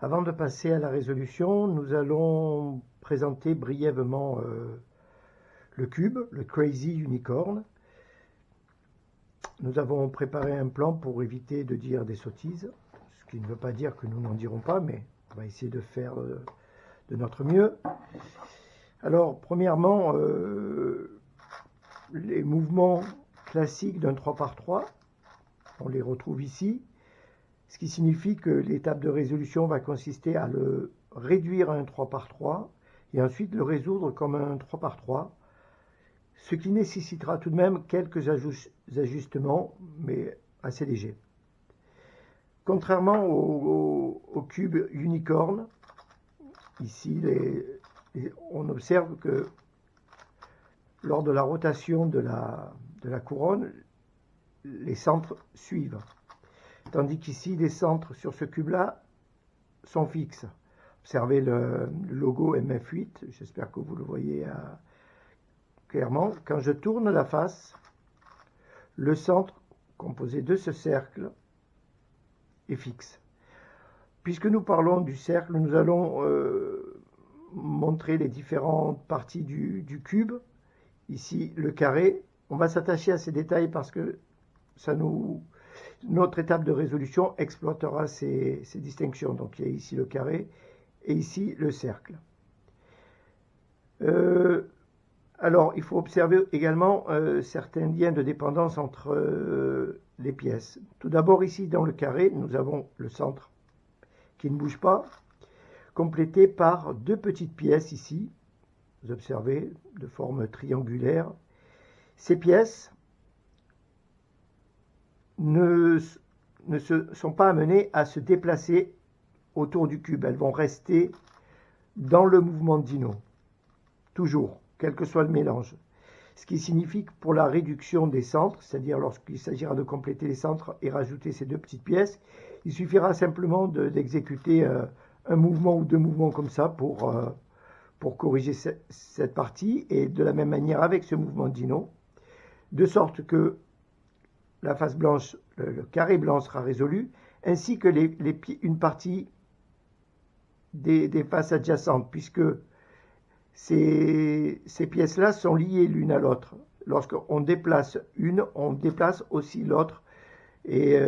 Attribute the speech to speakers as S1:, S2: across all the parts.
S1: Avant de passer à la résolution, nous allons présenter brièvement le cube, le Crazy Unicorn. Nous avons préparé un plan pour éviter de dire des sottises, ce qui ne veut pas dire que nous n'en dirons pas, mais on va essayer de faire de notre mieux. Alors, premièrement, les mouvements classiques d'un 3×3, on les retrouve ici, ce qui signifie que l'étape de résolution va consister à le réduire à un 3×3 et ensuite le résoudre comme un 3×3, ce qui nécessitera tout de même quelques ajustements, mais assez légers. Contrairement au cube unicorn, ici, on observe que lors de la rotation de la couronne, les centres suivent. Tandis qu'ici, les centres sur ce cube-là sont fixes. Observez le logo MF8, j'espère que vous le voyez clairement. Quand je tourne la face, le centre composé de ce cercle est fixe. Puisque nous parlons du cercle, nous allons montrer les différentes parties du cube. Ici, le carré. On va s'attacher à ces détails parce que notre étape de résolution exploitera ces distinctions. Donc, il y a ici le carré et ici le cercle. Alors, il faut observer également certains liens de dépendance entre les pièces. Tout d'abord, ici, dans le carré, nous avons le centre qui ne bouge pas, complété par deux petites pièces ici. Vous observez, de forme triangulaire. Ces pièces ne sont pas amenées à se déplacer autour du cube. Elles vont rester dans le mouvement de Dino, toujours, quel que soit le mélange. Ce qui signifie que pour la réduction des centres, c'est-à-dire lorsqu'il s'agira de compléter les centres et rajouter ces deux petites pièces, il suffira simplement d'exécuter un mouvement ou deux mouvements comme ça pour corriger cette partie, et de la même manière avec ce mouvement de Dino, de sorte que la face blanche, le carré blanc sera résolu, ainsi que une partie des faces adjacentes, puisque ces pièces-là sont liées l'une à l'autre. Lorsqu'on déplace une, on déplace aussi l'autre, et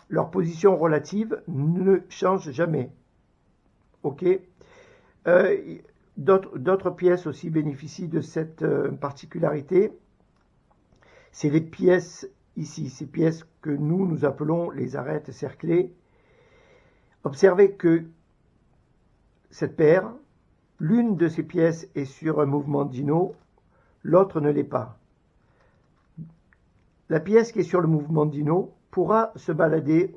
S1: leur position relative ne change jamais. Ok. D'autres pièces aussi bénéficient de cette particularité. C'est les pièces ici, ces pièces que nous appelons les arêtes cerclées. Observez que cette paire, l'une de ces pièces est sur un mouvement de Dino, l'autre ne l'est pas. La pièce qui est sur le mouvement de Dino pourra se balader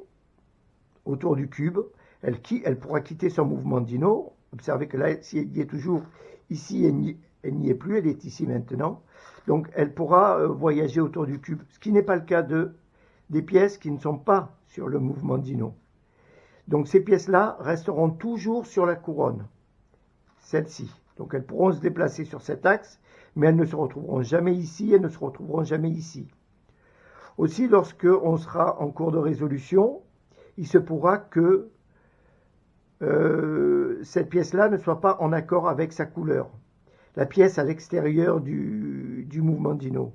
S1: autour du cube. Elle pourra quitter son mouvement de Dino. Observez que là, si elle y est toujours, ici, elle n'y est plus, elle est ici maintenant. Donc, elle pourra voyager autour du cube, ce qui n'est pas le cas des pièces qui ne sont pas sur le mouvement de Dino. Donc, ces pièces-là resteront toujours sur la couronne, celle-ci. Donc, elles pourront se déplacer sur cet axe, mais elles ne se retrouveront jamais ici, elles ne se retrouveront jamais ici. Aussi, lorsque on sera en cours de résolution, il se pourra que cette pièce-là ne soit pas en accord avec sa couleur, la pièce à l'extérieur du mouvement de Dino.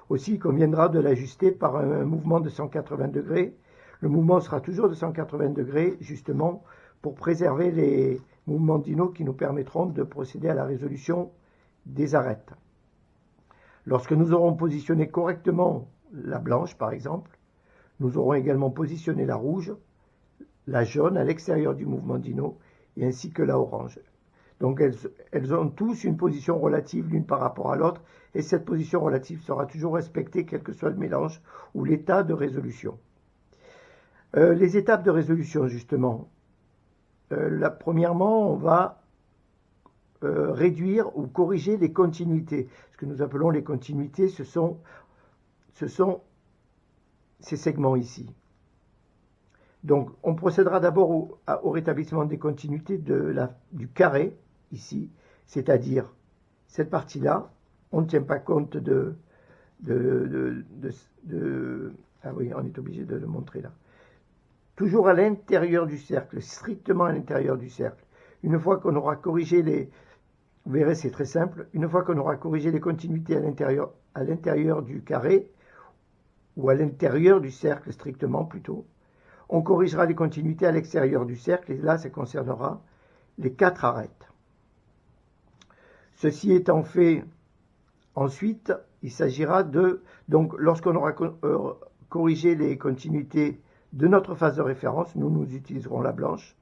S1: Aussi, il conviendra de l'ajuster par un mouvement de 180 degrés. Le mouvement sera toujours de 180 degrés, justement, pour préserver les mouvements de Dino qui nous permettront de procéder à la résolution des arêtes. Lorsque nous aurons positionné correctement la blanche, par exemple, nous aurons également positionné la rouge, la jaune à l'extérieur du mouvement Dino, et ainsi que la orange. Donc elles ont tous une position relative l'une par rapport à l'autre, et cette position relative sera toujours respectée quel que soit le mélange ou l'état de résolution. Les étapes de résolution, justement. Premièrement, on va réduire ou corriger les continuités. Ce que nous appelons les continuités, ce sont ces segments ici. Donc, on procédera d'abord au rétablissement des continuités du carré, ici, c'est-à-dire cette partie-là. On ne tient pas compte ah oui, on est obligé de le montrer là. toujours à l'intérieur du cercle, strictement à l'intérieur du cercle. Une fois qu'on aura corrigé les... Vous verrez, c'est très simple. Une fois qu'on aura corrigé les continuités à l'intérieur du carré, ou à l'intérieur du cercle strictement plutôt, on corrigera les continuités à l'extérieur du cercle, et là, ça concernera les 4 arêtes. Ceci étant fait, ensuite, il s'agira de... Donc, lorsqu'on aura corrigé les continuités de notre phase de référence, nous utiliserons la blanche.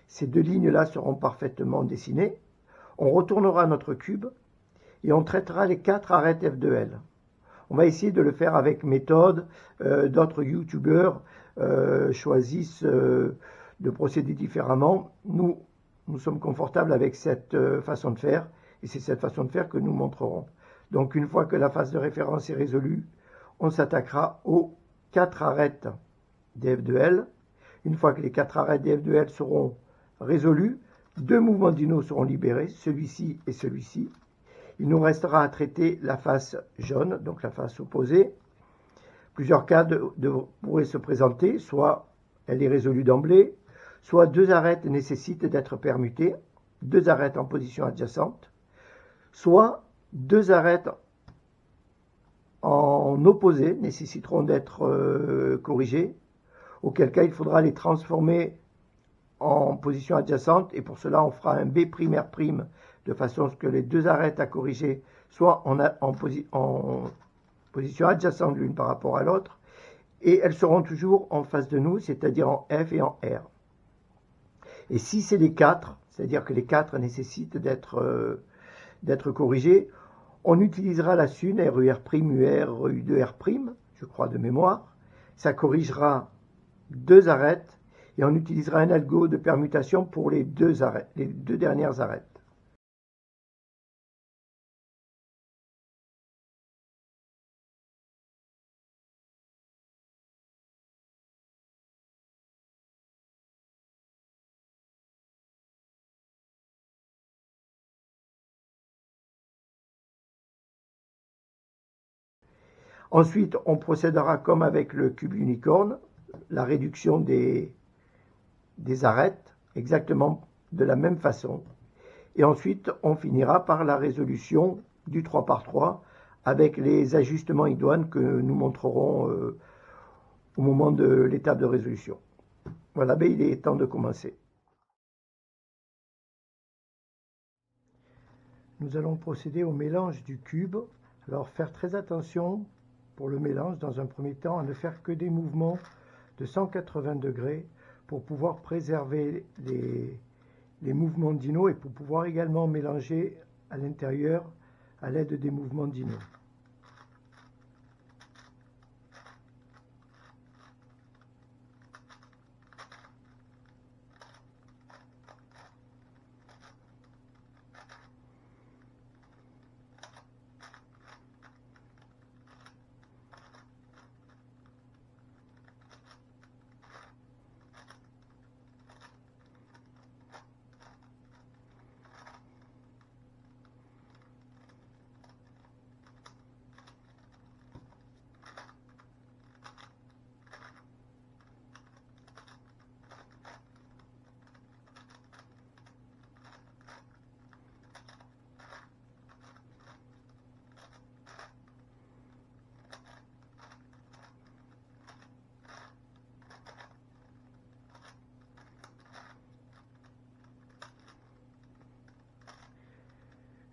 S1: Ces deux lignes-là seront parfaitement dessinées. On retournera à notre cube et on traitera les 4 arêtes F de L. On va essayer de le faire avec méthode. D'autres youtubeurs choisissent de procéder différemment. Nous sommes confortables avec cette façon de faire et c'est cette façon de faire que nous montrerons. Donc une fois que la phase de référence est résolue, on s'attaquera aux 4 arêtes dF de L. Une fois que les 4 arêtes dF de L seront résolues, 2 mouvements dino seront libérés, celui-ci et celui-ci. Il nous restera à traiter la face jaune, donc la face opposée. Plusieurs cas pourraient se présenter, soit elle est résolue d'emblée, soit 2 arêtes nécessitent d'être permutées, 2 arêtes en position adjacente, soit 2 arêtes en opposé nécessiteront d'être corrigées, auquel cas il faudra les transformer en position adjacente, et pour cela on fera un B'', de façon à ce que les 2 arêtes à corriger soient en position adjacente l'une par rapport à l'autre, et elles seront toujours en face de nous, c'est-à-dire en F et en R. Et si c'est les 4, c'est-à-dire que les 4 nécessitent d'être corrigées, on utilisera la SUN, RUR', UR, RU2R', je crois de mémoire. Ça corrigera 2 arêtes, et on utilisera un algo de permutation pour les 2 dernières arêtes. Ensuite, on procédera comme avec le cube unicorne, la réduction des arêtes, exactement de la même façon. Et ensuite, on finira par la résolution du 3 par 3 avec les ajustements idoines que nous montrerons au moment de l'étape de résolution. Voilà, ben il est temps de commencer. Nous allons procéder au mélange du cube. Alors, faire très attention pour le mélange, dans un premier temps, à ne faire que des mouvements de 180 degrés pour pouvoir préserver les mouvements dino et pour pouvoir également mélanger à l'intérieur à l'aide des mouvements dino.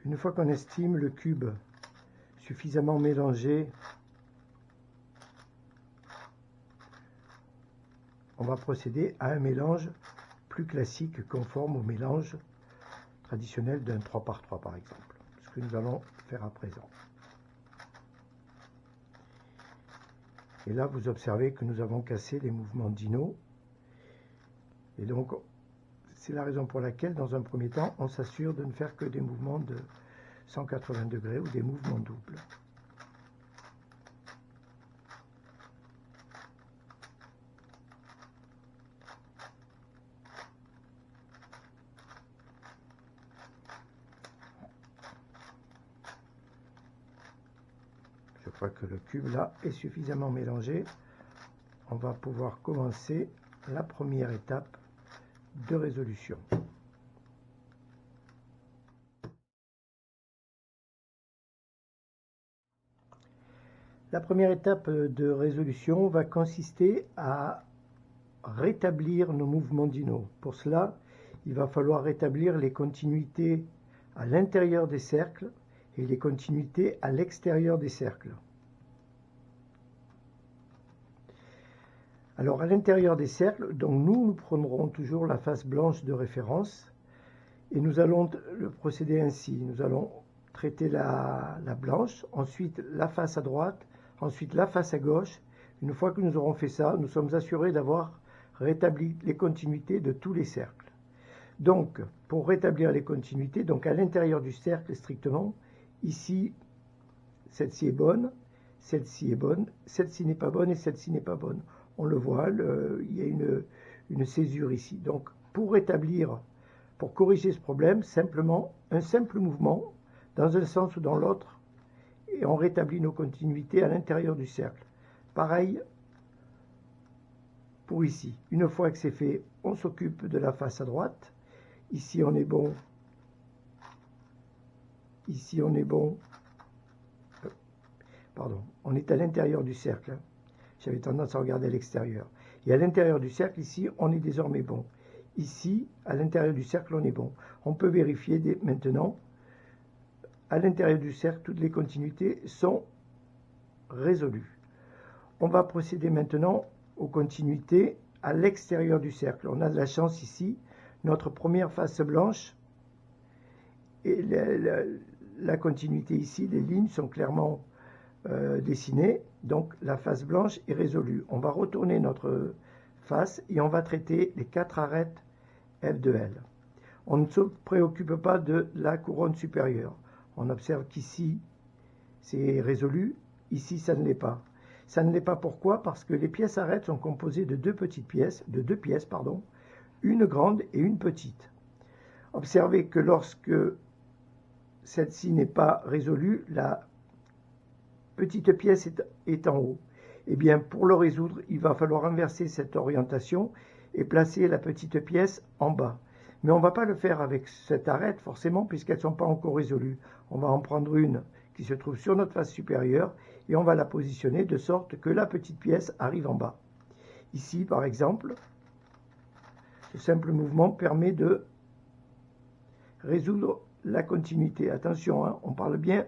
S1: Une fois qu'on estime le cube suffisamment mélangé, on va procéder à un mélange plus classique, conforme au mélange traditionnel d'un 3 par 3 par exemple, ce que nous allons faire à présent. Et là, vous observez que nous avons cassé les mouvements dino. Et donc, c'est la raison pour laquelle, dans un premier temps, on s'assure de ne faire que des mouvements de 180 degrés ou des mouvements doubles. Je crois que le cube là est suffisamment mélangé. On va pouvoir commencer la première étape de résolution. La première étape de résolution va consister à rétablir nos mouvements dino. Pour cela, il va falloir rétablir les continuités à l'intérieur des cercles et les continuités à l'extérieur des cercles. Alors à l'intérieur des cercles, donc nous prendrons toujours la face blanche de référence et nous allons le procéder ainsi. Nous allons traiter la blanche, ensuite la face à droite, ensuite la face à gauche. Une fois que nous aurons fait ça, nous sommes assurés d'avoir rétabli les continuités de tous les cercles. Donc, pour rétablir les continuités, donc à l'intérieur du cercle strictement, ici, celle-ci est bonne, celle-ci est bonne, celle-ci n'est pas bonne et celle-ci n'est pas bonne. On le voit, il y a une césure ici. Donc, pour rétablir, pour corriger ce problème, simplement un simple mouvement dans un sens ou dans l'autre, et on rétablit nos continuités à l'intérieur du cercle. Pareil pour ici. Une fois que c'est fait, on s'occupe de la face à droite. Ici, on est bon. Ici, on est bon. Pardon, on est à l'intérieur du cercle. J'avais tendance à regarder à l'extérieur. Et à l'intérieur du cercle, ici, on est désormais bon. Ici, à l'intérieur du cercle, on est bon. On peut vérifier maintenant. À l'intérieur du cercle, toutes les continuités sont résolues. On va procéder maintenant aux continuités à l'extérieur du cercle. On a de la chance ici. Notre première face blanche et la continuité ici, les lignes sont clairement dessinées. Donc la face blanche est résolue. On va retourner notre face et on va traiter les 4 arêtes F de L. On ne se préoccupe pas de la couronne supérieure. On observe qu'ici, c'est résolu. Ici, ça ne l'est pas. Ça ne l'est pas pourquoi? Parce que les pièces arêtes sont composées de deux pièces, une grande et une petite. Observez que lorsque celle-ci n'est pas résolue, la petite pièce est en haut. Eh bien, pour le résoudre, il va falloir inverser cette orientation et placer la petite pièce en bas. Mais on ne va pas le faire avec cette arête, forcément, puisqu'elles ne sont pas encore résolues. On va en prendre une qui se trouve sur notre face supérieure et on va la positionner de sorte que la petite pièce arrive en bas. Ici, par exemple, ce simple mouvement permet de résoudre la continuité. Attention, hein, on parle bien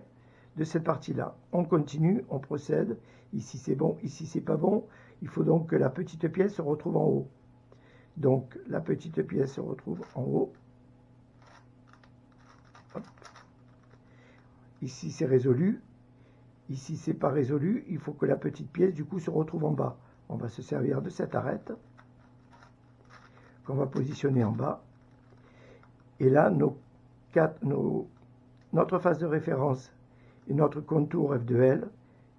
S1: de cette partie-là. On continue, on procède. Ici, c'est bon, ici, c'est pas bon. Il faut donc que la petite pièce se retrouve en haut. Donc, la petite pièce se retrouve en haut. Hop. Ici, c'est résolu. Ici, c'est pas résolu. Il faut que la petite pièce, du coup, se retrouve en bas. On va se servir de cette arête qu'on va positionner en bas. Et là, notre face de référence et notre contour F de L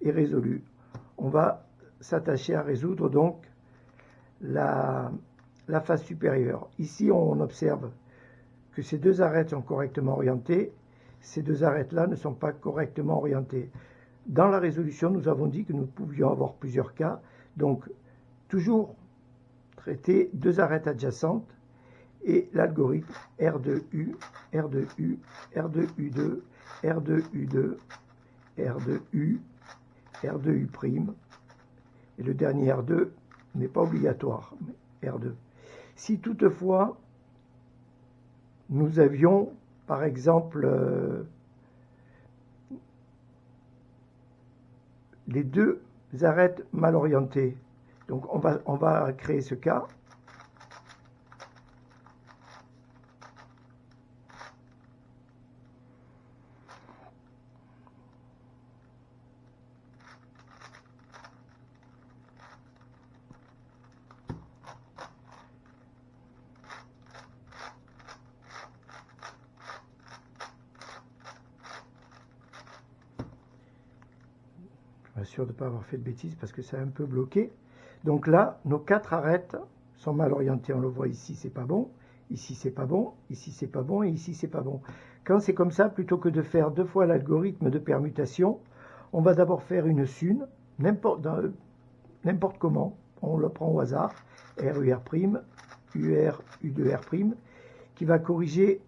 S1: est résolu. On va s'attacher à résoudre donc la face supérieure. Ici, on observe que ces deux arêtes sont correctement orientées. Ces deux arêtes-là ne sont pas correctement orientées. Dans la résolution, nous avons dit que nous pouvions avoir plusieurs cas. Donc, toujours traiter deux arêtes adjacentes et l'algorithme R2U, R2U, R2U2, R2U2, R2U, R2U'. Et le dernier R2 n'est pas obligatoire, mais R2. Si toutefois, nous avions, par exemple, les deux arêtes mal orientées, donc on va créer ce cas. Je m'assure de ne pas avoir fait de bêtises parce que c'est un peu bloqué. Donc là, nos 4 arêtes sont mal orientées. On le voit ici, c'est pas bon. Ici, c'est pas bon. Ici, c'est pas bon. Et ici, c'est pas bon. Quand c'est comme ça, plutôt que de faire 2 fois l'algorithme de permutation, on va d'abord faire une sune, n'importe comment. on le prend au hasard, RUR', UR, U2R', qui va corriger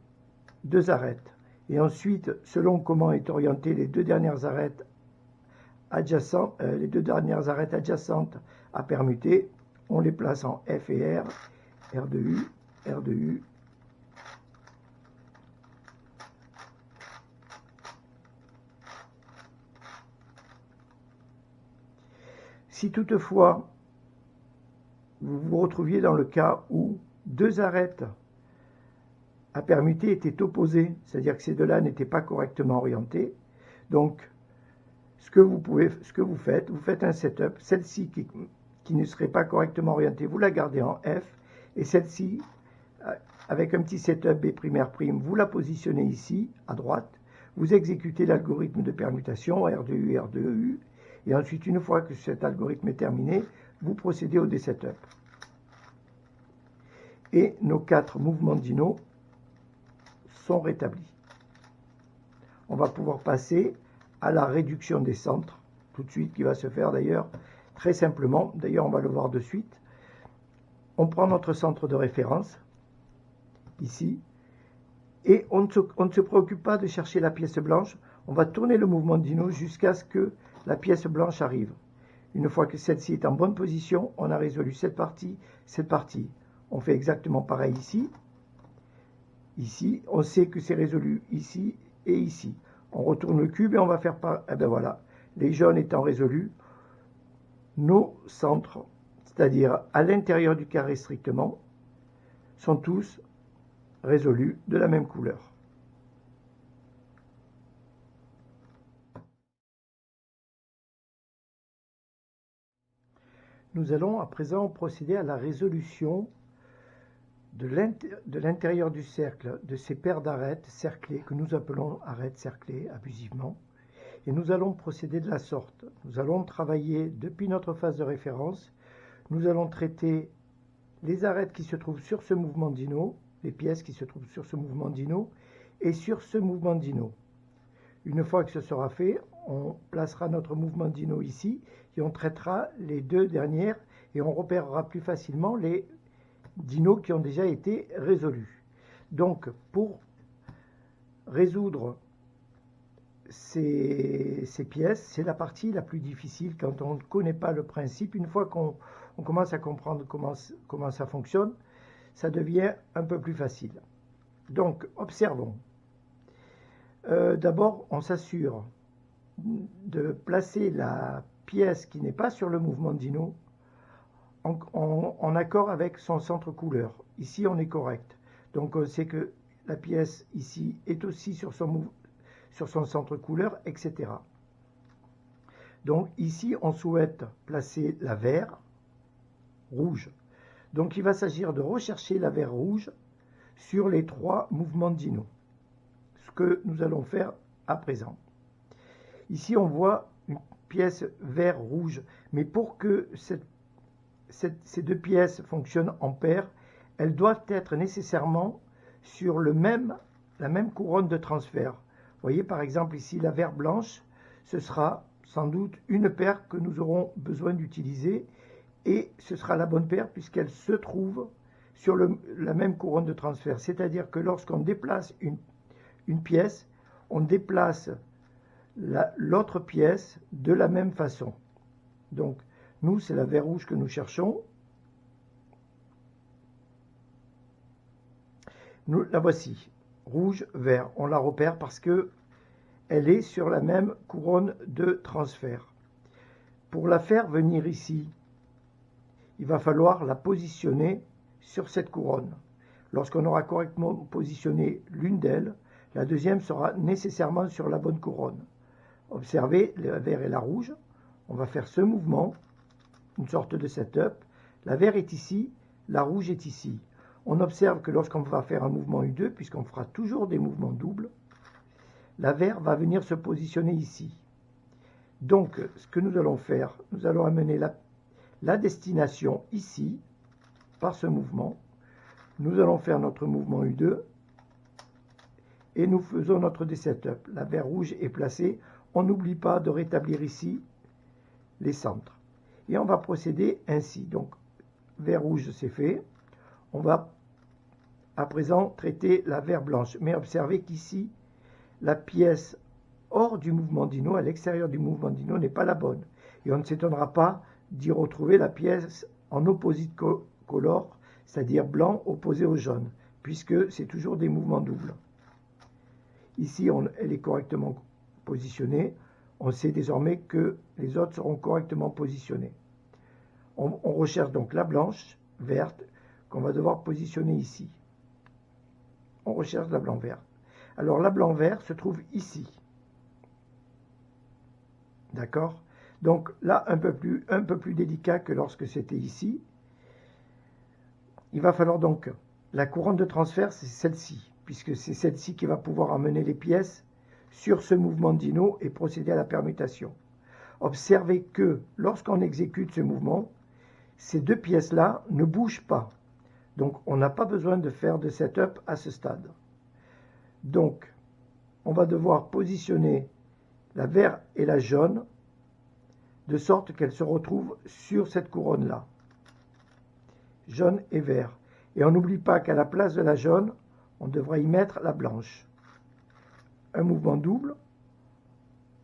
S1: deux arêtes. Et ensuite, selon comment est orienté les deux dernières arêtes adjacentes, à permuter, on les place en F et R, R de U, R de U, si toutefois vous vous retrouviez dans le cas où deux arêtes à permuter étaient opposées, c'est-à-dire que ces deux-là n'étaient pas correctement orientées, donc ce que vous faites un setup, celle-ci qui ne serait pas correctement orientée, vous la gardez en F, et celle-ci, avec un petit setup B', vous la positionnez ici, à droite, vous exécutez l'algorithme de permutation, R de U, R de U, et ensuite, une fois que cet algorithme est terminé, vous procédez au desetup. Et nos 4 mouvements dino sont rétablis. On va pouvoir passer à la réduction des centres, tout de suite, qui va se faire d'ailleurs très simplement. D'ailleurs, on va le voir de suite. On prend notre centre de référence, ici, et on ne se préoccupe pas de chercher la pièce blanche. On va tourner le mouvement dino jusqu'à ce que la pièce blanche arrive. Une fois que celle-ci est en bonne position, on a résolu cette partie, cette partie. On fait exactement pareil ici. Ici, on sait que c'est résolu ici et ici. On retourne le cube et on va faire par... Eh bien voilà, les jaunes étant résolus, nos centres, c'est-à-dire à l'intérieur du carré strictement, sont tous résolus de la même couleur. Nous allons à présent procéder à la résolution de l'intérieur du cercle de ces paires d'arêtes cerclées que nous appelons arêtes cerclées abusivement. Et nous allons procéder de la sorte. Nous allons travailler depuis notre phase de référence. Nous allons traiter les arêtes qui se trouvent sur ce mouvement dino, les pièces qui se trouvent sur ce mouvement dino et sur ce mouvement dino. Une fois que ce sera fait, on placera notre mouvement dino ici et on traitera les deux dernières et on repérera plus facilement les dinos qui ont déjà été résolus. Donc, pour résoudre ces pièces, c'est la partie la plus difficile quand on ne connaît pas le principe. Une fois qu'on commence à comprendre comment ça fonctionne, ça devient un peu plus facile. Donc, observons. D'abord, on s'assure de placer la pièce qui n'est pas sur le mouvement dino en accord avec son centre couleur. Ici, on est correct. Donc, on sait que la pièce ici est aussi sur son centre couleur, etc. Donc, ici, on souhaite placer la vert rouge. Donc, il va s'agir de rechercher la vert rouge sur les 3 mouvements dino. Ce que nous allons faire à présent. Ici, on voit une pièce vert rouge, mais pour que ces deux pièces fonctionnent en paire, elles doivent être nécessairement sur la même couronne de transfert. Vous voyez par exemple ici la vert blanche, ce sera sans doute une paire que nous aurons besoin d'utiliser et ce sera la bonne paire puisqu'elle se trouve sur la même couronne de transfert. C'est-à-dire que lorsqu'on déplace une pièce, on déplace l'autre pièce de la même façon. Donc, nous, c'est la vert rouge que nous cherchons. Nous, la voici, rouge, vert. On la repère parce que elle est sur la même couronne de transfert. Pour la faire venir ici, il va falloir la positionner sur cette couronne. Lorsqu'on aura correctement positionné l'une d'elles, la deuxième sera nécessairement sur la bonne couronne. Observez, la vert et la rouge. On va faire ce mouvement, une sorte de setup. La vert est ici, la rouge est ici. On observe que lorsqu'on va faire un mouvement U2, puisqu'on fera toujours des mouvements doubles, la vert va venir se positionner ici. Donc, ce que nous allons faire, nous allons amener la destination ici, par ce mouvement. Nous allons faire notre mouvement U2 et nous faisons notre desetup. La vert rouge est placée. On n'oublie pas de rétablir ici les centres. Et on va procéder ainsi. Donc, vert rouge, c'est fait. On va à présent traiter la vert blanche. Mais observez qu'ici, la pièce hors du mouvement dino, à l'extérieur du mouvement dino, n'est pas la bonne. Et on ne s'étonnera pas d'y retrouver la pièce en opposite color, c'est-à-dire blanc opposé au jaune, puisque c'est toujours des mouvements doubles. Ici, elle est correctement positionnée. On sait désormais que les autres seront correctement positionnés. On recherche donc la blanche, verte, qu'on va devoir positionner ici. On recherche la blanc verte. Alors la blanc vert se trouve ici. D'accord? Donc là, un peu plus délicat que lorsque c'était ici. Il va falloir donc, la couronne de transfert, c'est celle-ci, puisque c'est celle-ci qui va pouvoir amener les pièces sur ce mouvement dino et procéder à la permutation. Observez que lorsqu'on exécute ce mouvement, ces deux pièces-là ne bougent pas. Donc on n'a pas besoin de faire de setup à ce stade. Donc on va devoir positionner la vert et la jaune de sorte qu'elles se retrouvent sur cette couronne-là. Jaune et vert. Et on n'oublie pas qu'à la place de la jaune, on devrait y mettre la blanche. Un mouvement double.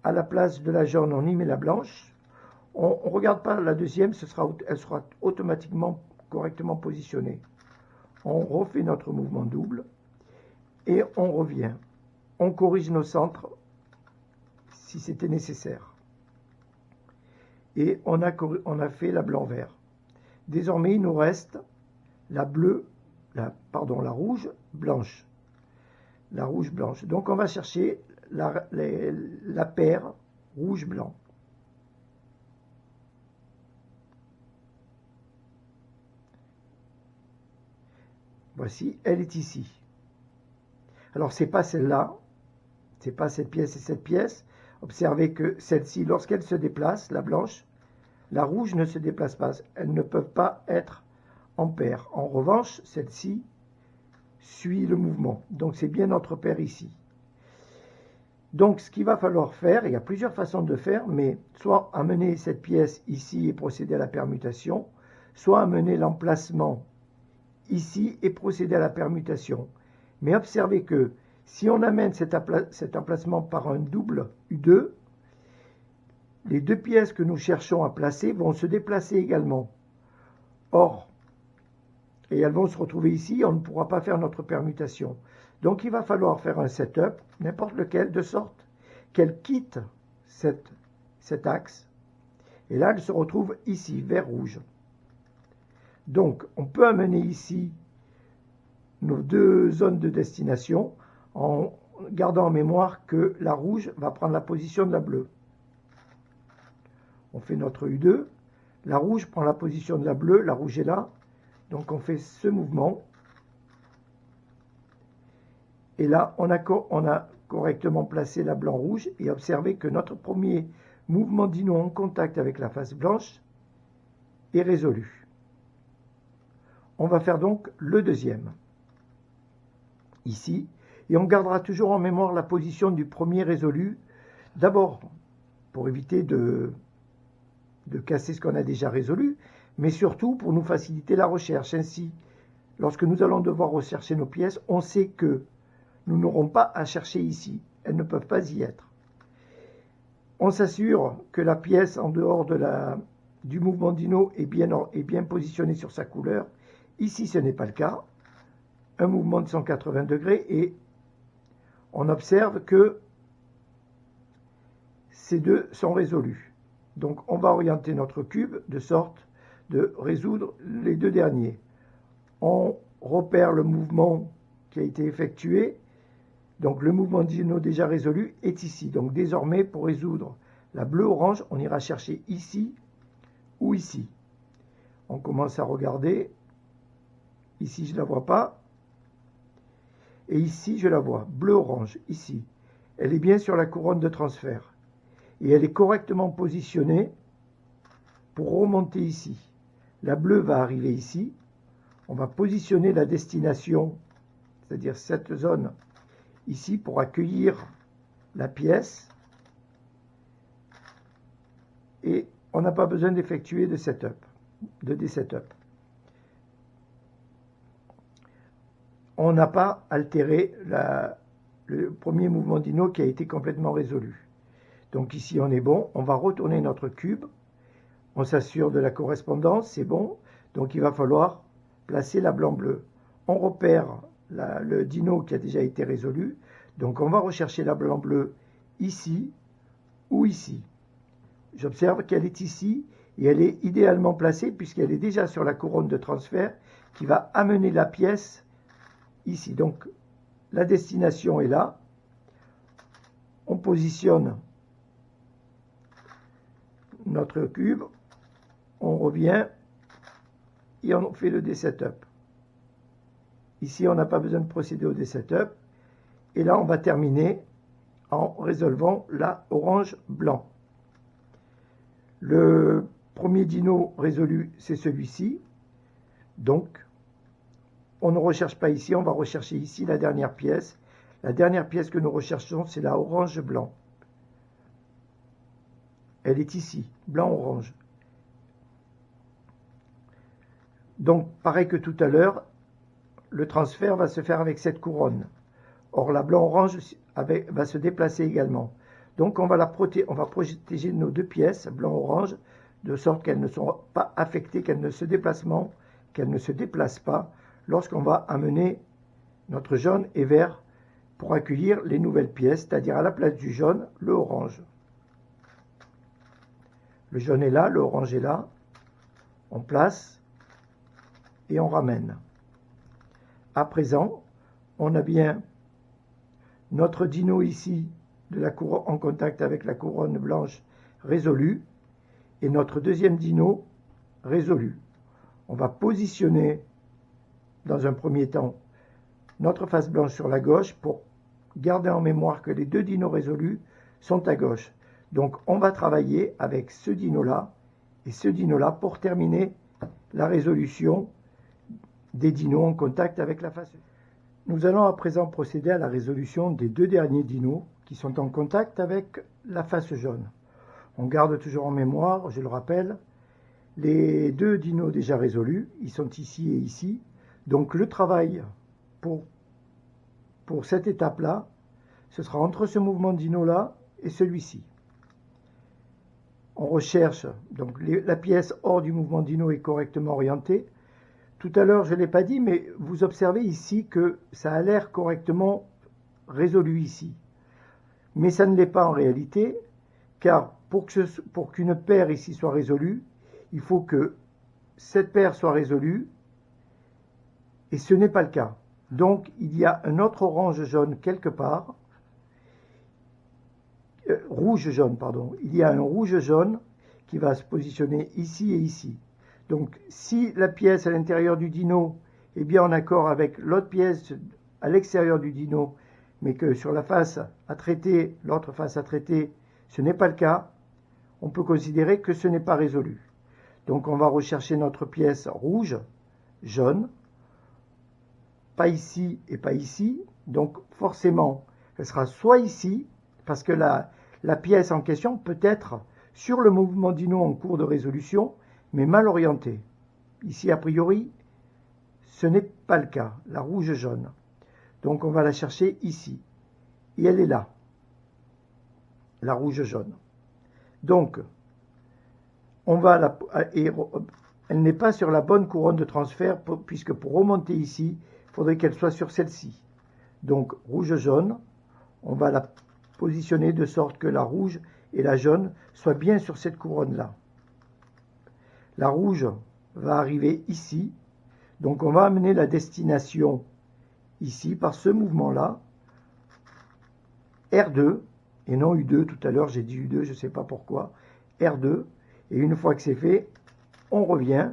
S1: À la place de la jaune, on y met la blanche. On ne regarde pas la deuxième, elle sera automatiquement correctement positionnée. On refait notre mouvement double et on revient. On corrige nos centres si c'était nécessaire. Et on a fait la blanc-vert. Désormais, il nous reste la rouge blanche. La rouge blanche. Donc on va chercher la paire rouge-blanc. Voici, elle est ici. Alors c'est pas celle-là, c'est pas cette pièce et cette pièce. Observez que celle-ci, lorsqu'elle se déplace, la blanche, la rouge ne se déplace pas. Elles ne peuvent pas être en paire. En revanche, celle-ci suit le mouvement. Donc c'est bien notre paire ici. Donc ce qu'il va falloir faire, il y a plusieurs façons de faire, mais soit amener cette pièce ici et procéder à la permutation, soit amener l'emplacement ici et procéder à la permutation. Mais observez que si on amène cet emplacement par un double U2, les deux pièces que nous cherchons à placer vont se déplacer également. Or, et elles vont se retrouver ici, on ne pourra pas faire notre permutation. Donc il va falloir faire un setup, n'importe lequel, de sorte qu'elles quittent cet axe. Et là, elles se retrouvent ici, vert rouge. Donc, on peut amener ici nos deux zones de destination en gardant en mémoire que la rouge va prendre la position de la bleue. On fait notre U2, la rouge prend la position de la bleue, la rouge est là, donc on fait ce mouvement. Et là, on a correctement placé la blanc-rouge et observez que notre premier mouvement dino en contact avec la face blanche est résolu. On va faire donc le deuxième, ici, et on gardera toujours en mémoire la position du premier résolu, d'abord pour éviter de casser ce qu'on a déjà résolu, mais surtout pour nous faciliter la recherche. Ainsi, lorsque nous allons devoir rechercher nos pièces, on sait que nous n'aurons pas à chercher ici, elles ne peuvent pas y être. On s'assure que la pièce en dehors du mouvement dino est bien positionnée sur sa couleur. Ici, ce n'est pas le cas. Un mouvement de 180 degrés et on observe que ces deux sont résolus. Donc, on va orienter notre cube de sorte de résoudre les deux derniers. On repère le mouvement qui a été effectué. Donc, le mouvement dino déjà résolu est ici. Donc, désormais, pour résoudre la bleue-orange, on ira chercher ici ou ici. On commence à regarder. Ici, je ne la vois pas. Et ici, je la vois. Bleu-orange, ici. Elle est bien sur la couronne de transfert. Et elle est correctement positionnée pour remonter ici. La bleue va arriver ici. On va positionner la destination, c'est-à-dire cette zone ici, pour accueillir la pièce. Et on n'a pas besoin d'effectuer de setup, de desetup. On n'a pas altéré le premier mouvement dino qui a été complètement résolu. Donc ici on est bon, on va retourner notre cube, on s'assure de la correspondance, c'est bon, donc il va falloir placer la blanc-bleu. On repère le dino qui a déjà été résolu, donc on va rechercher la blanc-bleu ici ou ici. J'observe qu'elle est ici et elle est idéalement placée puisqu'elle est déjà sur la couronne de transfert qui va amener la pièce ici. Donc la destination est là, on positionne notre cube, on revient et on fait le desetup. Ici, on n'a pas besoin de procéder au desetup. Et là, on va terminer en résolvant la orange-blanc. Le premier dino résolu, c'est celui-ci. Donc, on ne recherche pas ici, on va rechercher ici la dernière pièce. La dernière pièce que nous recherchons, c'est la orange-blanc. Elle est ici, blanc-orange. Donc, pareil que tout à l'heure, le transfert va se faire avec cette couronne. Or, la blanc-orange va se déplacer également. Donc, on va protéger nos deux pièces, blanc-orange, de sorte qu'elles ne sont pas affectées, qu'elles ne se déplacent pas lorsqu'on va amener notre jaune et vert pour accueillir les nouvelles pièces, c'est-à-dire à la place du jaune, le orange. Le jaune est là, le orange est là. On place et on ramène. À présent, on a bien notre dino ici en contact avec la couronne blanche résolue et notre deuxième dino résolu. On va positionner dans un premier temps notre face blanche sur la gauche pour garder en mémoire que les deux dinos résolus sont à gauche. Donc on va travailler avec ce dino-là et ce dino-là pour terminer la résolution des dinos en contact avec la face. Nous allons à présent procéder à la résolution des deux derniers dinos qui sont en contact avec la face jaune. On garde toujours en mémoire, je le rappelle, les deux dinos déjà résolus, ils sont ici et ici. Donc le travail pour cette étape-là, ce sera entre ce mouvement dino-là et celui-ci. On recherche, donc la pièce hors du mouvement dino est correctement orientée. Tout à l'heure, je ne l'ai pas dit, mais vous observez ici que ça a l'air correctement résolu ici. Mais ça ne l'est pas en réalité, car pour qu'une paire ici soit résolue, il faut que cette paire soit résolue, et ce n'est pas le cas. Donc, il y a un autre orange-jaune quelque part, rouge-jaune, pardon. Il y a un rouge-jaune qui va se positionner ici et ici. Donc, si la pièce à l'intérieur du dino est bien en accord avec l'autre pièce à l'extérieur du dino, mais que sur la face à traiter, l'autre face à traiter, ce n'est pas le cas, on peut considérer que ce n'est pas résolu. Donc, on va rechercher notre pièce rouge, jaune, pas ici et pas ici. Donc, forcément, elle sera soit ici, parce que la pièce en question peut être sur le mouvement dino en cours de résolution, mais mal orientée. Ici, a priori, ce n'est pas le cas, la rouge-jaune. Donc, on va la chercher ici. Et elle est là, la rouge-jaune. Donc, elle n'est pas sur la bonne couronne de transfert, puisque pour remonter ici, il faudrait qu'elle soit sur celle-ci. Donc, rouge-jaune, on va la positionner de sorte que la rouge et la jaune soient bien sur cette couronne-là. La rouge va arriver ici, donc on va amener la destination ici par ce mouvement-là, R2, et non U2, tout à l'heure j'ai dit U2, je ne sais pas pourquoi, R2, et une fois que c'est fait, on revient,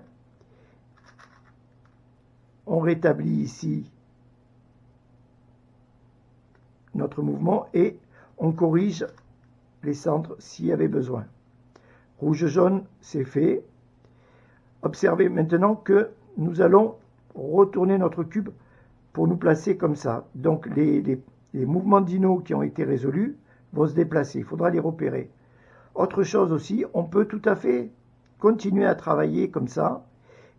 S1: on rétablit ici notre mouvement et on corrige les centres s'il y avait besoin. Rouge-jaune, c'est fait. Observez maintenant que nous allons retourner notre cube pour nous placer comme ça. Donc les mouvements dino qui ont été résolus vont se déplacer. Il faudra les repérer. Autre chose aussi, on peut tout à fait continuer à travailler comme ça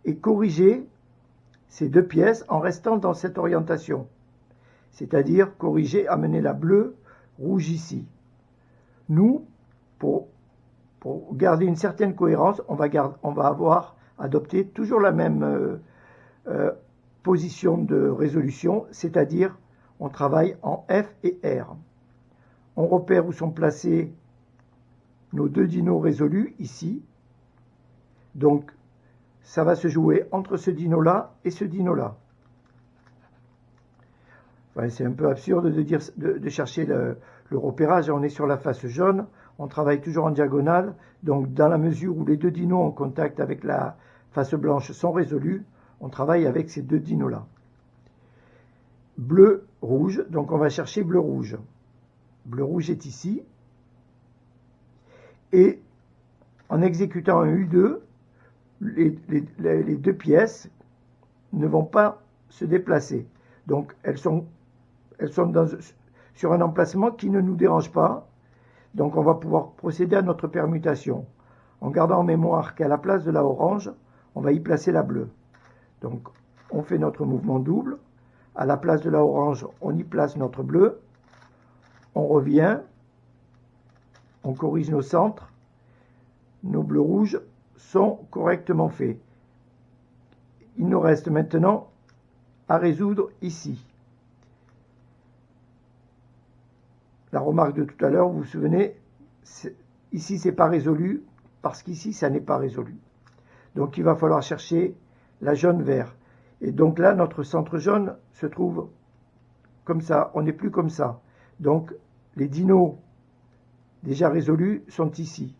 S1: et corriger ces deux pièces en restant dans cette orientation. C'est-à-dire corriger, amener la bleue, rouge ici. Nous, pour garder une certaine cohérence, on va avoir adopté toujours la même position de résolution, c'est-à-dire on travaille en F et R. On repère où sont placés nos deux dinos résolus, ici. Donc, ça va se jouer entre ce dino-là et ce dino-là. Ouais, c'est un peu absurde de chercher le repérage. On est sur la face jaune, on travaille toujours en diagonale. Donc, dans la mesure où les deux dinos en contact avec la face blanche sont résolus, on travaille avec ces deux dinos-là. Bleu, rouge, donc on va chercher bleu, rouge. Bleu, rouge est ici. Et en exécutant un U2, les deux pièces ne vont pas se déplacer. Donc, elles sont sur un emplacement qui ne nous dérange pas. Donc, on va pouvoir procéder à notre permutation. En gardant en mémoire qu'à la place de la orange, on va y placer la bleue. Donc, on fait notre mouvement double. À la place de la orange, on y place notre bleu. On revient. On corrige nos centres. Nos bleus rouges sont correctement faits. Il nous reste maintenant à résoudre ici. La remarque de tout à l'heure, vous vous souvenez, ici c'est pas résolu, parce qu'ici ça n'est pas résolu. Donc il va falloir chercher la jaune-vert. Et donc là, notre centre jaune se trouve comme ça, on n'est plus comme ça. Donc les dinos déjà résolus sont ici.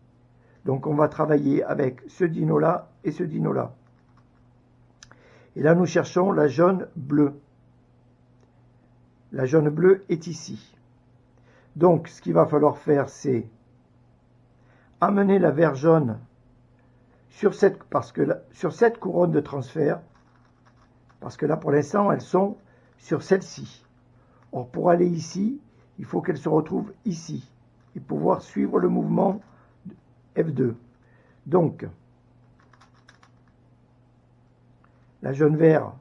S1: Donc on va travailler avec ce dino-là et ce dino-là. Et là, nous cherchons la jaune-bleue. La jaune-bleue est ici. Donc, ce qu'il va falloir faire, c'est amener la vert-jaune sur cette couronne de transfert, parce que là, pour l'instant, elles sont sur celle-ci. Or, pour aller ici, il faut qu'elles se retrouvent ici et pouvoir suivre le mouvement F2. Donc, la jaune-vert,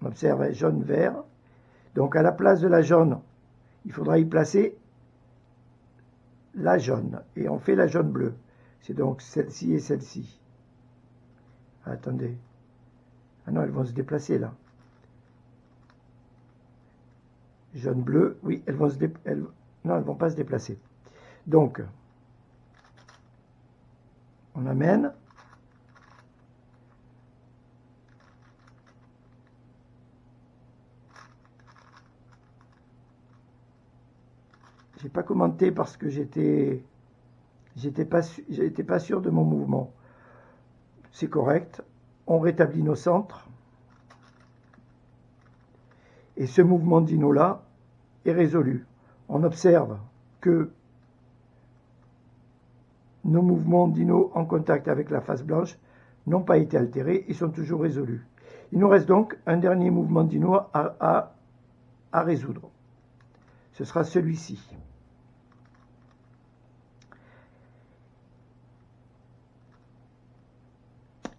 S1: on observe jaune-vert. Donc, à la place de la jaune, il faudra y placer la jaune. Et on fait la jaune-bleue. C'est donc celle-ci et celle-ci. Attendez. Ah non, elles vont se déplacer là. Jaune-bleu, oui, elles vont non, elles vont pas se déplacer. Donc, on amène. J'ai pas commenté parce que j'étais pas sûr de mon mouvement. C'est correct. On rétablit nos centres. Et ce mouvement de dino là est résolu. On observe que nos mouvements dino en contact avec la face blanche n'ont pas été altérés et sont toujours résolus. Il nous reste donc un dernier mouvement dino à résoudre. Ce sera celui-ci.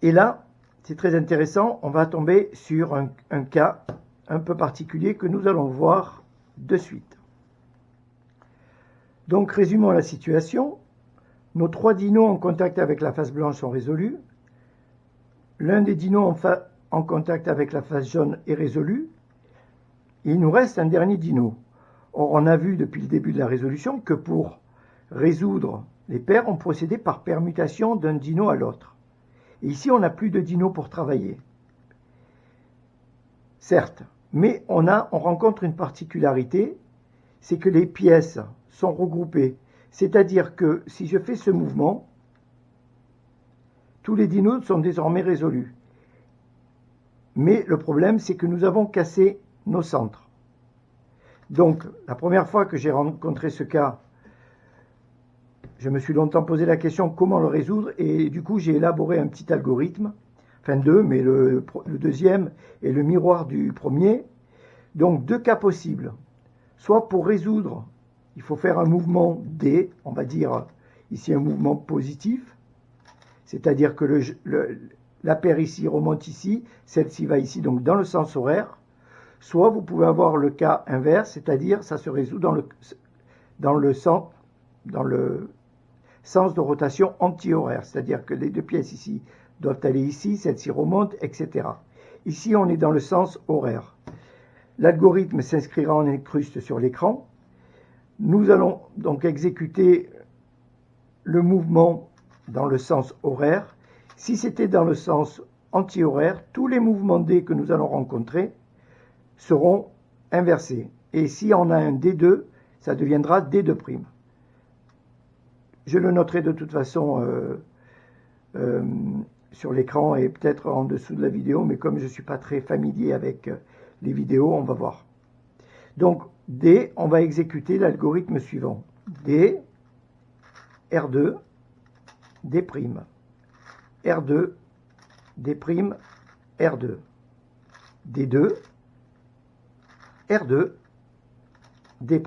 S1: Et là, c'est très intéressant, on va tomber sur un cas un peu particulier que nous allons voir de suite. Donc, résumons la situation. Nos trois dinos en contact avec la face blanche sont résolus. L'un des dinos en contact avec la face jaune est résolu. Et il nous reste un dernier dino. Or, on a vu depuis le début de la résolution que pour résoudre les paires, on procédait par permutation d'un dino à l'autre. Et ici, on n'a plus de dino pour travailler. Certes, mais on rencontre une particularité, c'est que les pièces sont regroupées. C'est-à-dire que si je fais ce mouvement, tous les dinos sont désormais résolus. Mais le problème, c'est que nous avons cassé nos centres. Donc, la première fois que j'ai rencontré ce cas, je me suis longtemps posé la question comment le résoudre et du coup j'ai élaboré un petit algorithme, enfin deux, mais le deuxième est le miroir du premier. Donc deux cas possibles. Soit pour résoudre, il faut faire un mouvement D, on va dire, ici un mouvement positif, c'est-à-dire que la paire ici remonte ici, celle-ci va ici, donc dans le sens horaire. Soit vous pouvez avoir le cas inverse, c'est-à-dire ça se résout dans le sens de rotation anti-horaire, c'est-à-dire que les deux pièces ici doivent aller ici, celle-ci remonte, etc. Ici, on est dans le sens horaire. L'algorithme s'inscrira en incruste sur l'écran. Nous allons donc exécuter le mouvement dans le sens horaire. Si c'était dans le sens anti-horaire, tous les mouvements D que nous allons rencontrer seront inversés. Et si on a un D2, ça deviendra D2'. Je le noterai de toute façon sur l'écran et peut-être en dessous de la vidéo, mais comme je ne suis pas très familier avec les vidéos, on va voir. Donc, D, on va exécuter l'algorithme suivant. D, R2, D', R2, D', R2, D2, R2, D'.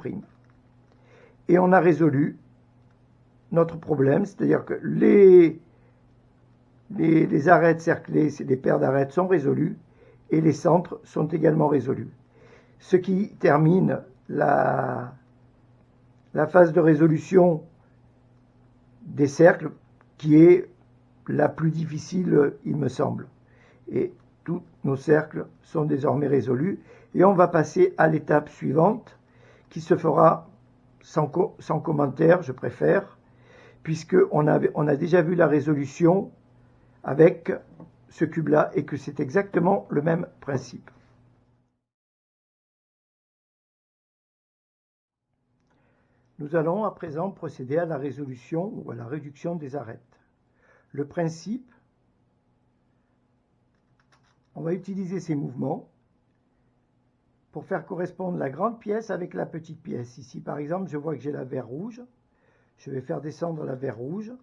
S1: Et on a résolu notre problème, c'est-à-dire que les arêtes cerclées, c'est des paires d'arêtes, sont résolues et les centres sont également résolus. Ce qui termine la phase de résolution des cercles, qui est la plus difficile, il me semble. Et tous nos cercles sont désormais résolus. Et on va passer à l'étape suivante, qui se fera sans commentaire, je préfère, puisqu'on a déjà vu la résolution avec ce cube-là et que c'est exactement le même principe. Nous allons à présent procéder à la résolution ou à la réduction des arêtes. Le principe, on va utiliser ces mouvements pour faire correspondre la grande pièce avec la petite pièce. Ici, par exemple, je vois que j'ai la verre rouge. Je vais faire descendre la verre rouge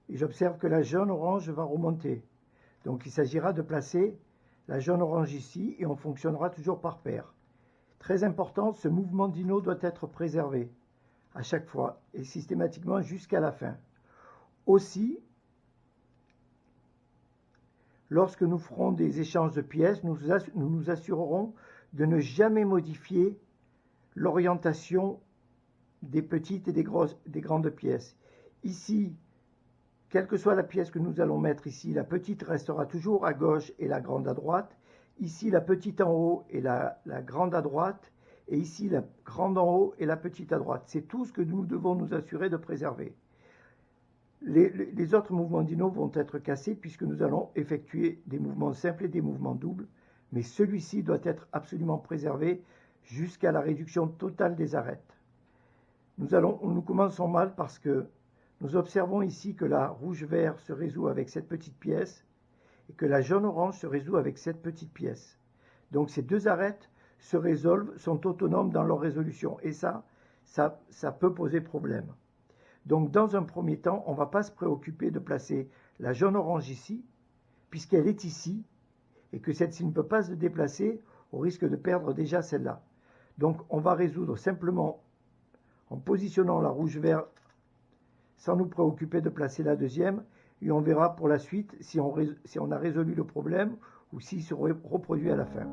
S1: et j'observe que la jaune-orange va remonter. Donc, il s'agira de placer la jaune-orange ici et on fonctionnera toujours par paire. Très important, ce mouvement dino doit être préservé à chaque fois et systématiquement jusqu'à la fin. Aussi, lorsque nous ferons des échanges de pièces, nous nous assurerons de ne jamais modifier l'orientation des petites et des grandes pièces. Ici, quelle que soit la pièce que nous allons mettre ici, la petite restera toujours à gauche et la grande à droite. Ici, la petite en haut et la grande à droite. Et ici, la grande en haut et la petite à droite. C'est tout ce que nous devons nous assurer de préserver. Les autres mouvements dino vont être cassés puisque nous allons effectuer des mouvements simples et des mouvements doubles. Mais celui-ci doit être absolument préservé jusqu'à la réduction totale des arêtes. Nous commençons mal parce que nous observons ici que la rouge-vert se résout avec cette petite pièce et que la jaune-orange se résout avec cette petite pièce. Donc ces deux arêtes se résolvent, sont autonomes dans leur résolution. Et ça peut poser problème. Donc dans un premier temps, on ne va pas se préoccuper de placer la jaune-orange ici, puisqu'elle est ici, et que celle-ci ne peut pas se déplacer au risque de perdre déjà celle-là. Donc on va résoudre simplement en positionnant la rouge-vert sans nous préoccuper de placer la deuxième, et on verra pour la suite si on a résolu le problème ou s'il se reproduit à la fin.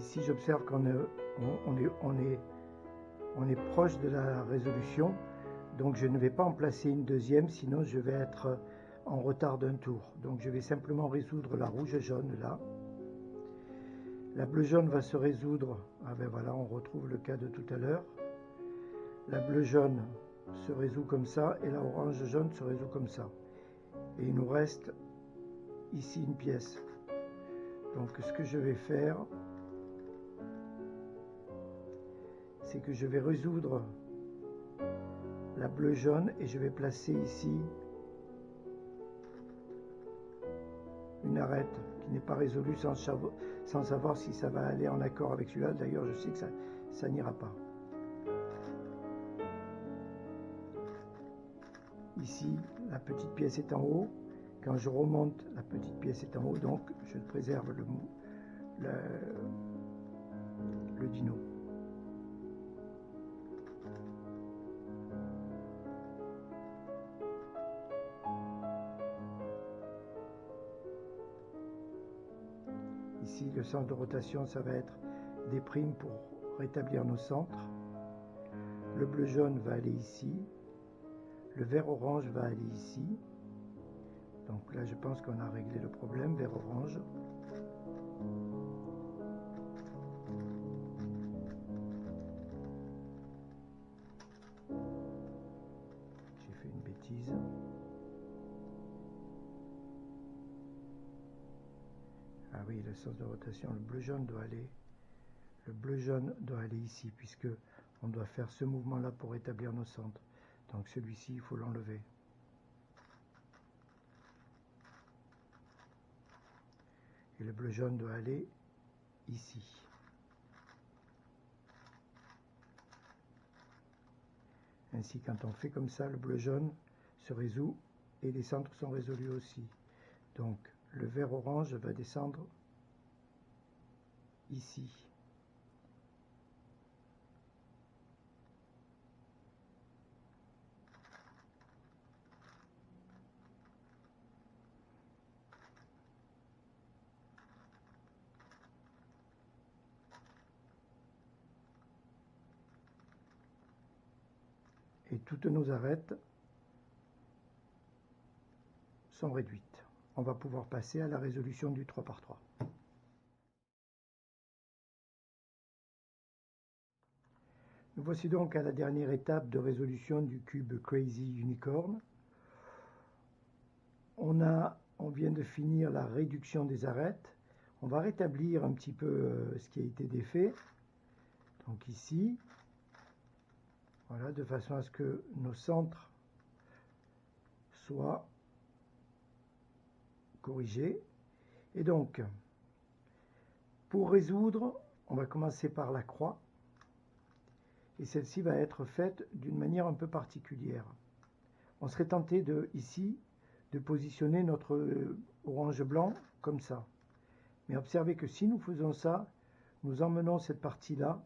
S1: Ici, j'observe qu'on est proche de la résolution, donc je ne vais pas en placer une deuxième, sinon je vais être en retard d'un tour. Donc je vais simplement résoudre la rouge-jaune là. La bleu-jaune va se résoudre, ah ben voilà, on retrouve le cas de tout à l'heure. La bleu-jaune se résout comme ça, et la orange-jaune se résout comme ça. Et il nous reste ici une pièce. Donc ce que je vais faire, c'est que je vais résoudre la bleu-jaune et je vais placer ici une arête qui n'est pas résolue sans savoir si ça va aller en accord avec celui-là. D'ailleurs, je sais que ça n'ira pas. Ici, la petite pièce est en haut. Quand je remonte, la petite pièce est en haut, donc je préserve le dino. Ici, le sens de rotation, ça va être des primes pour rétablir nos centres. Le bleu-jaune va aller ici. Le vert-orange va aller ici. Donc là, je pense qu'on a réglé le problème, vert-orange. J'ai fait une bêtise. Ah oui, le sens de rotation, le bleu-jaune doit aller ici, puisque on doit faire ce mouvement-là pour établir nos centres. Donc celui-ci, il faut l'enlever. Et le bleu-jaune doit aller ici. Ainsi, quand on fait comme ça, le bleu-jaune se résout et les centres sont résolus aussi. Donc, le vert-orange va descendre ici. Et toutes nos arêtes sont réduites. On va pouvoir passer à la résolution du 3 par 3. Nous voici donc à la dernière étape de résolution du cube Crazy Unicorn. On vient de finir la réduction des arêtes. On va rétablir un petit peu ce qui a été défait. Donc ici, voilà, de façon à ce que nos centres soient corrigés. Et donc, pour résoudre, on va commencer par la croix. Et celle-ci va être faite d'une manière un peu particulière. On serait tenté ici de positionner notre orange-blanc comme ça. Mais observez que si nous faisons ça, nous emmenons cette partie-là,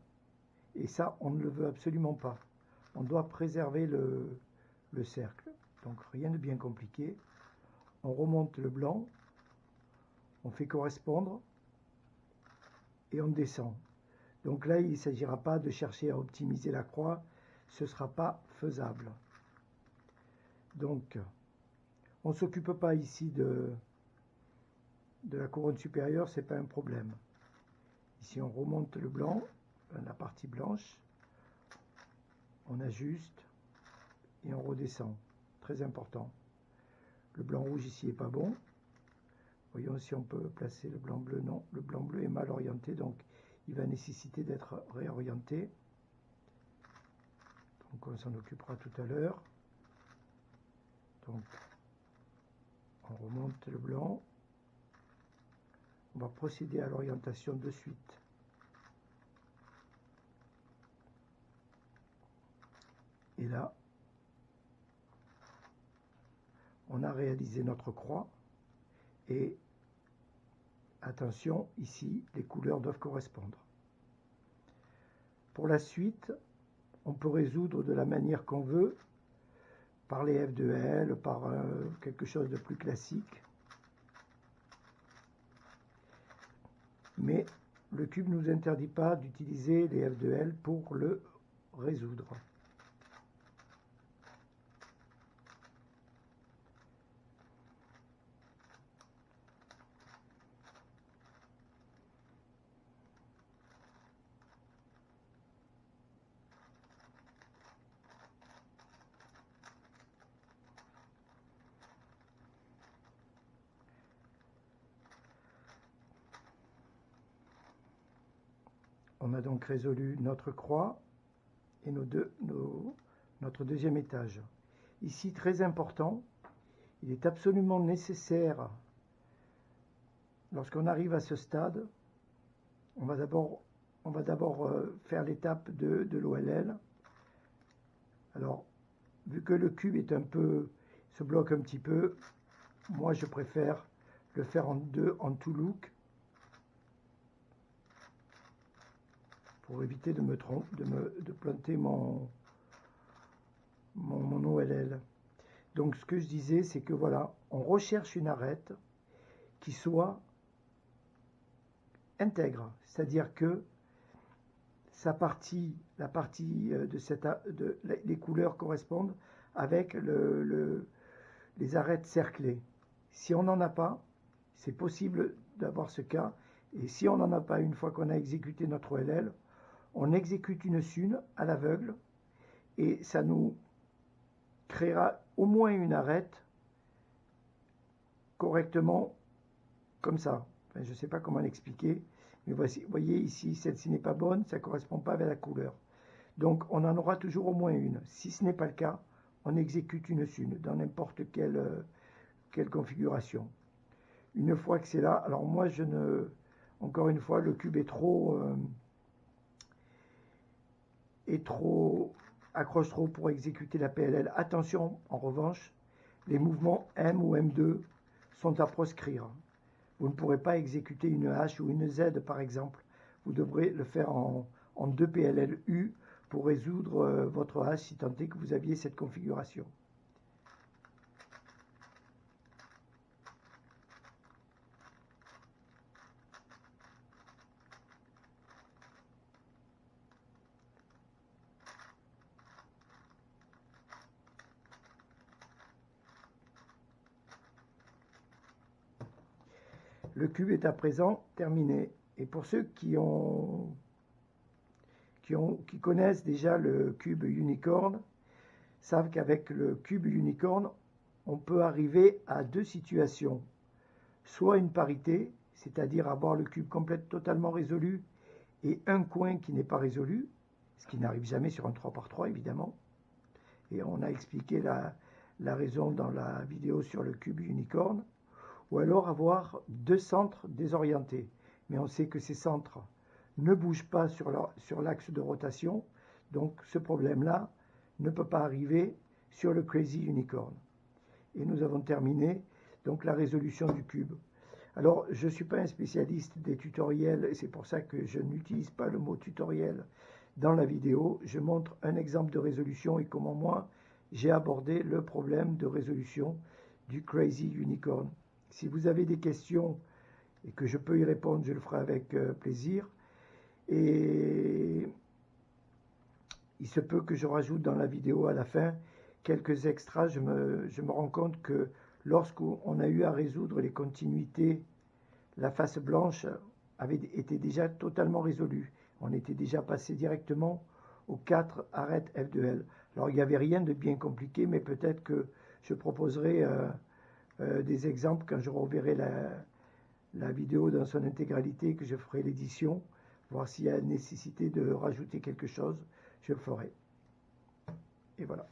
S1: et ça, on ne le veut absolument pas. On doit préserver le cercle. Donc rien de bien compliqué. On remonte le blanc, on fait correspondre, et on descend. Donc là, il ne s'agira pas de chercher à optimiser la croix, ce ne sera pas faisable. Donc, on ne s'occupe pas ici de la couronne supérieure, ce n'est pas un problème. Ici, on remonte le blanc, la partie blanche, on ajuste et on redescend. Très important. Le blanc-rouge ici n'est pas bon. Voyons si on peut placer le blanc-bleu. Non, le blanc-bleu est mal orienté, donc il va nécessiter d'être réorienté. Donc on s'en occupera tout à l'heure. Donc on remonte le blanc. On va procéder à l'orientation de suite. Et là, on a réalisé notre croix. Et attention, ici, les couleurs doivent correspondre. Pour la suite, on peut résoudre de la manière qu'on veut, par les F de L, par quelque chose de plus classique. Mais le cube ne nous interdit pas d'utiliser les F2L pour le résoudre. On a donc résolu notre croix et notre deuxième étage. Ici, très important, il est absolument nécessaire, lorsqu'on arrive à ce stade, on va d'abord faire l'étape de l'OLL. Alors, vu que le cube est se bloque un petit peu, moi je préfère le faire en two look, pour éviter de planter mon OLL. Donc ce que je disais, c'est que voilà, on recherche une arête qui soit intègre, c'est-à-dire que la partie les couleurs correspondent avec les arêtes cerclées. Si on n'en a pas, c'est possible d'avoir ce cas, et si on n'en a pas, une fois qu'on a exécuté notre OLL, on exécute une SUN à l'aveugle et ça nous créera au moins une arête correctement comme ça. Enfin, je ne sais pas comment l'expliquer, mais voici, vous voyez ici, celle-ci n'est pas bonne, ça ne correspond pas avec la couleur. Donc on en aura toujours au moins une. Si ce n'est pas le cas, on exécute une SUN dans n'importe quelle configuration. Une fois que c'est là, alors moi encore une fois, le cube accroche trop pour exécuter la PLL. Attention, en revanche, les mouvements M ou M2 sont à proscrire. Vous ne pourrez pas exécuter une H ou une Z, par exemple. Vous devrez le faire en 2 PLLU pour résoudre votre H, si tant est que vous aviez cette configuration. Le cube est à présent terminé. Et pour ceux qui connaissent déjà le cube unicorn, savent qu'avec le cube unicorn, on peut arriver à 2 situations. Soit une parité, c'est-à-dire avoir le cube totalement résolu et un coin qui n'est pas résolu, ce qui n'arrive jamais sur un 3×3 évidemment. Et on a expliqué la raison dans la vidéo sur le cube unicorn. Ou alors avoir 2 centres désorientés. Mais on sait que ces centres ne bougent pas sur l'axe de rotation, donc ce problème-là ne peut pas arriver sur le Crazy Unicorn. Et nous avons terminé donc la résolution du cube. Alors, je ne suis pas un spécialiste des tutoriels, et c'est pour ça que je n'utilise pas le mot tutoriel dans la vidéo. Je montre un exemple de résolution et comment moi, j'ai abordé le problème de résolution du Crazy Unicorn. Si vous avez des questions et que je peux y répondre, je le ferai avec plaisir. Et il se peut que je rajoute dans la vidéo à la fin quelques extras. Je me rends compte que lorsqu'on a eu à résoudre les continuités, la face blanche avait été déjà totalement résolue. On était déjà passé directement aux 4 arêtes F2L. Alors il n'y avait rien de bien compliqué, mais peut-être que je proposerai des exemples quand je reverrai la vidéo dans son intégralité, que je ferai l'édition, voir s'il y a nécessité de rajouter quelque chose, je le ferai. Et voilà.